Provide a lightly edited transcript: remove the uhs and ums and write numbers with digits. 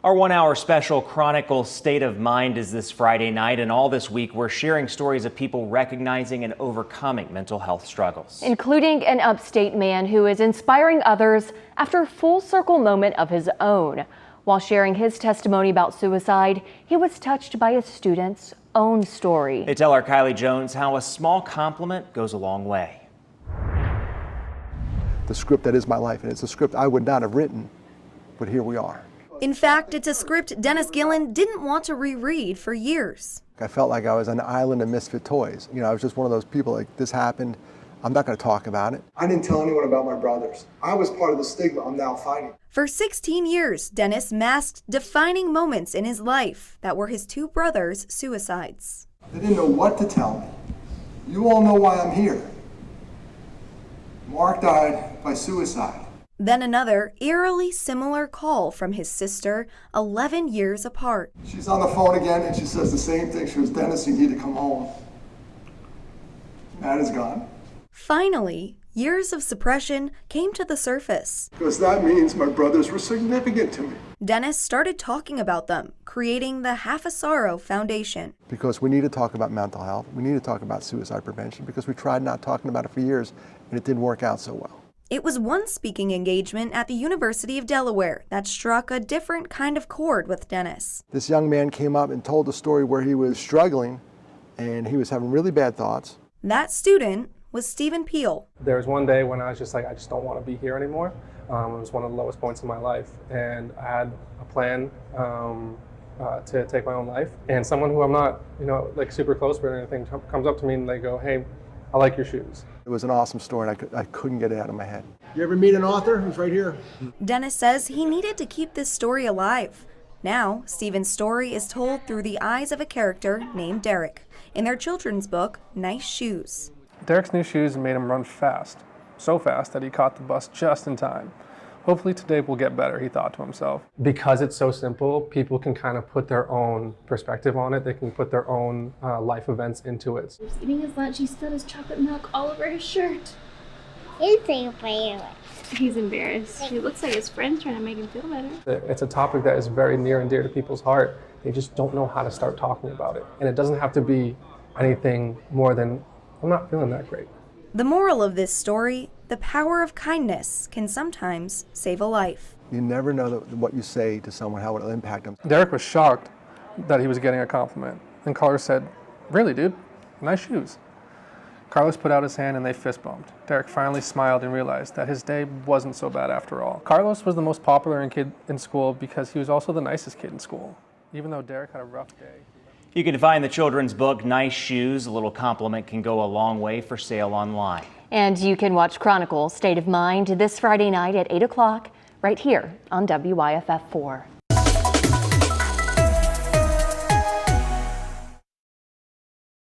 Our 1-hour special Chronicle State of Mind is this Friday night, and all this week we're sharing stories of people recognizing and overcoming mental health struggles. Including an upstate man who is inspiring others after a full circle moment of his own. While sharing his testimony about suicide, he was touched by a student's own story. They tell our Kylie Jones how a small compliment goes a long way. The script that is my life, and it's a script I would not have written, but here we are. In fact, it's a script Dennis Gillen didn't want to reread for years. I felt like I was on an island of misfit toys. You know, I was just one of those people, like, this happened, I'm not going to talk about it. I didn't tell anyone about my brothers. I was part of the stigma I'm now fighting. For 16 years, Dennis masked defining moments in his life that were his two brothers' suicides. They didn't know what to tell me. You all know why I'm here. Mark died by suicide. Then another eerily similar call from his sister, 11 years apart. She's on the phone again and she says the same thing. She goes, Dennis, you need to come home. Matt is gone. Finally, years of suppression came to the surface. Because that means my brothers were significant to me. Dennis started talking about them, creating the Half a Sorrow Foundation. Because we need to talk about mental health. We need to talk about suicide prevention because we tried not talking about it for years and it didn't work out so well. It was one speaking engagement at the University of Delaware that struck a different kind of chord with Dennis. This young man came up and told a story where he was struggling and he was having really bad thoughts. That student was Stephen Peele. There was one day when I was just like, I just don't want to be here anymore. It was one of the lowest points in my life, and I had a plan to take my own life. And someone who I'm not, like super close with or anything comes up to me and they go, "Hey, I like your shoes." It was an awesome story and I couldn't get it out of my head. You ever meet an author? He's right here. Dennis says he needed to keep this story alive. Now, Stephen's story is told through the eyes of a character named Derek in their children's book, Nice Shoes. Derek's new shoes made him run fast, so fast that he caught the bus just in time. Hopefully today will get better, he thought to himself. Because it's so simple, people can kind of put their own perspective on it. They can put their own life events into it. He was eating his lunch, he spilled his chocolate milk all over his shirt. He's embarrassed. He looks like his friend's trying to make him feel better. It's a topic that is very near and dear to people's heart. They just don't know how to start talking about it. And it doesn't have to be anything more than, I'm not feeling that great. The moral of this story, the power of kindness can sometimes save a life. You never know what you say to someone, how it'll impact them. Derek was shocked that he was getting a compliment. And Carlos said, "Really, dude? Nice shoes." Carlos put out his hand and they fist bumped. Derek finally smiled and realized that his day wasn't so bad after all. Carlos was the most popular kid in school because he was also the nicest kid in school, even though Derek had a rough day. You can find the children's book, Nice Shoes, a little compliment can go a long way, for sale online. And you can watch Chronicle State of Mind this Friday night at 8 o'clock right here on WYFF4.